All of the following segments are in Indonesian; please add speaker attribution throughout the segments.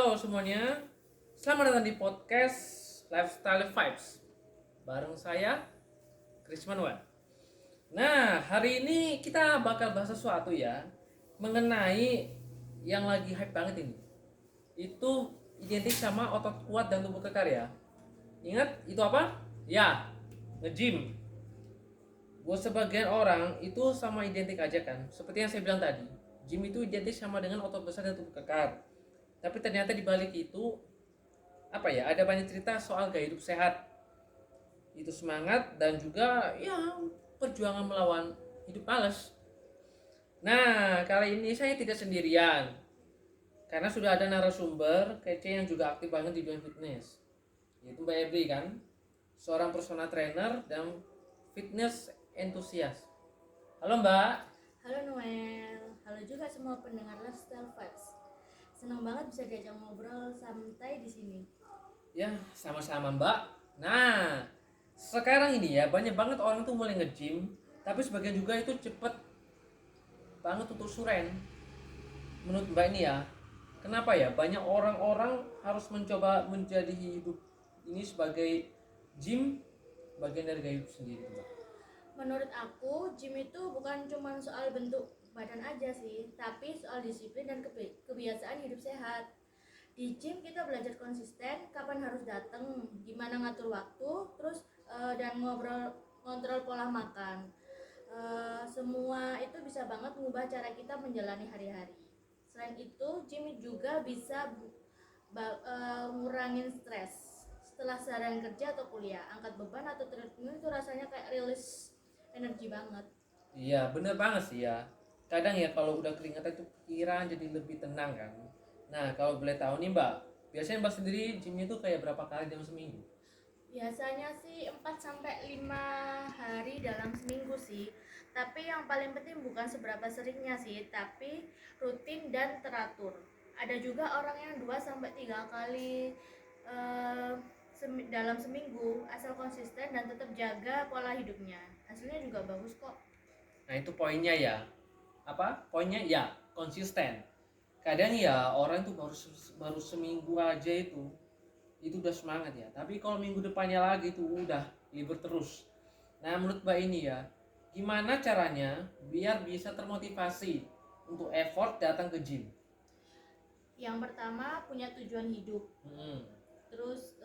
Speaker 1: Halo semuanya, selamat datang di podcast Lifestyle Vibes bareng saya, Chris Manuel. Nah, hari ini kita bakal bahas sesuatu ya mengenai yang lagi hype banget ini. Itu identik sama otot kuat dan tubuh kekar ya. Ingat itu apa? Ya, nge-gym. Buat sebagian orang itu sama identik aja kan. Seperti yang saya bilang tadi, gym itu identik sama dengan otot besar dan tubuh kekar. Tapi ternyata di balik itu apa ya, ada banyak cerita soal gaya hidup sehat, itu semangat dan juga ya perjuangan melawan hidup malas. Nah, kali ini saya tidak sendirian karena sudah ada narasumber kece yang juga aktif banget di dunia fitness, yaitu Mbak Ebri kan, seorang personal trainer dan fitness entusias. Halo Mbak.
Speaker 2: Halo Noel, halo juga semua pendengar Lifestyle Vibes. Senang banget bisa diajak ngobrol santai di sini.
Speaker 1: Ya, sama-sama Mbak. Nah, sekarang ini ya banyak banget orang tuh mulai nge-gym, tapi sebagian juga itu cepet banget untuk suren. Menurut Mbak ini ya, kenapa ya banyak orang-orang harus mencoba menjadi hidup ini sebagai gym bagian dari gaya hidup sendiri, Mbak?
Speaker 2: Menurut aku, gym itu bukan cuma soal bentuk badan aja sih, tapi soal disiplin dan kebiasaan hidup sehat. Di gym kita belajar konsisten, kapan harus datang, gimana ngatur waktu, terus dan ngontrol pola makan. Semua itu bisa banget mengubah cara kita menjalani hari-hari. Selain itu, gym juga bisa ngurangin stres. Setelah seharian kerja atau kuliah, angkat beban atau treadmill itu rasanya kayak rilis energi banget.
Speaker 1: Iya, bener banget sih ya. Kadang ya kalau udah keringetan itu pikiran jadi lebih tenang kan. Nah, kalau boleh tahu nih Mbak, biasanya Mbak sendiri gymnya itu kayak berapa kali dalam seminggu?
Speaker 2: Biasanya sih 4 sampai 5 hari dalam seminggu sih. Tapi yang paling penting bukan seberapa seringnya sih, tapi rutin dan teratur. Ada juga orang yang 2 sampai 3 kali eh, dalam seminggu, asal konsisten dan tetap jaga pola hidupnya. Hasilnya juga bagus kok.
Speaker 1: Nah, itu poinnya ya. Apa? Poinnya ya, konsisten. Kadang ya orang tuh baru seminggu aja itu udah semangat ya. Tapi kalau minggu depannya lagi tuh udah libur terus. Nah, menurut Mbak ini ya, gimana caranya biar bisa termotivasi untuk effort datang ke gym?
Speaker 2: Yang pertama, punya tujuan hidup.
Speaker 1: Hmm.
Speaker 2: Terus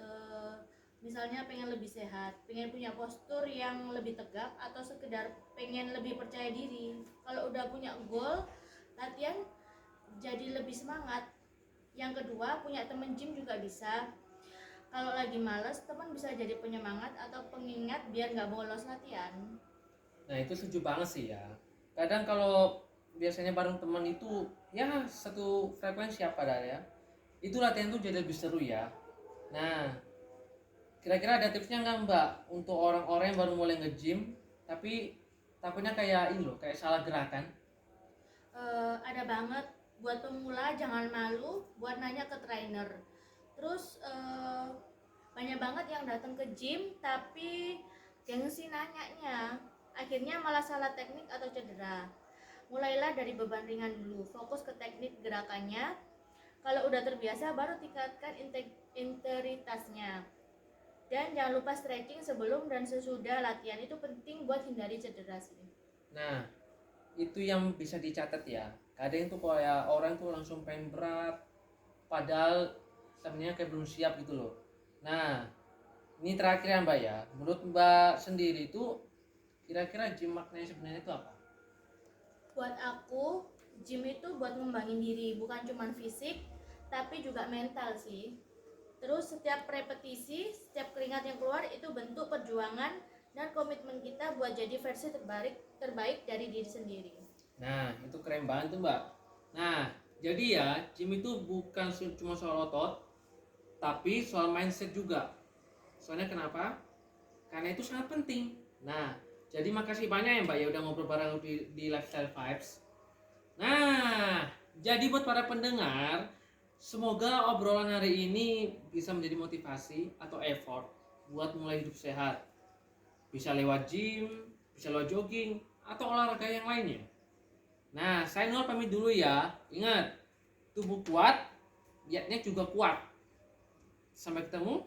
Speaker 2: misalnya pengen lebih sehat, pengen punya postur yang lebih tegap, atau sekedar pengen lebih percaya diri. Kalau udah punya goal, latihan jadi lebih semangat. Yang kedua, punya temen gym juga bisa. Kalau lagi males, teman bisa jadi penyemangat atau pengingat biar nggak bolos latihan.
Speaker 1: Nah, itu setuju banget sih ya. Kadang kalau biasanya bareng teman itu ya satu frekuensi apa dah ya. Itu latihan tuh jadi lebih seru ya. Nah, kira-kira ada tipsnya nggak Mbak untuk orang-orang yang baru mulai nge-gym tapi takutnya kayak ini loh, kayak salah gerakan?
Speaker 2: Ada banget. Buat pemula jangan malu buat nanya ke trainer. Terus banyak banget yang datang ke gym tapi gengsi nanyanya, akhirnya malah salah teknik atau cedera. Mulailah dari beban ringan dulu, fokus ke teknik gerakannya. Kalau udah terbiasa baru tingkatkan integritasnya. Dan jangan lupa stretching sebelum dan sesudah latihan, itu penting buat hindari cedera sih.
Speaker 1: Nah, itu yang bisa dicatat ya. Kadang tuh kayak orang tuh langsung pengen berat padahal sebenarnya kayak belum siap gitu loh. Nah, ini terakhir ya Mbak ya. Menurut Mbak sendiri itu kira-kira gym maknanya sebenarnya itu apa?
Speaker 2: Buat aku, gym itu buat ngembangin diri, bukan cuma fisik, tapi juga mental sih. Terus setiap repetisi, setiap keringat yang keluar itu bentuk perjuangan dan komitmen kita buat jadi versi terbaik dari diri sendiri.
Speaker 1: Nah, itu keren banget tuh Mbak. Nah, jadi ya gym itu bukan cuma soal otot, tapi soal mindset juga. Soalnya kenapa? Karena itu sangat penting. Nah, jadi makasih banyak ya Mbak ya udah ngobrol bareng di Lifestyle Vibes. Nah, jadi buat para pendengar, semoga obrolan hari ini bisa menjadi motivasi atau effort buat mulai hidup sehat. Bisa lewat gym, bisa lewat jogging, atau olahraga yang lainnya. Nah, saya Nur pamit dulu ya. Ingat, tubuh kuat, niatnya juga kuat. Sampai ketemu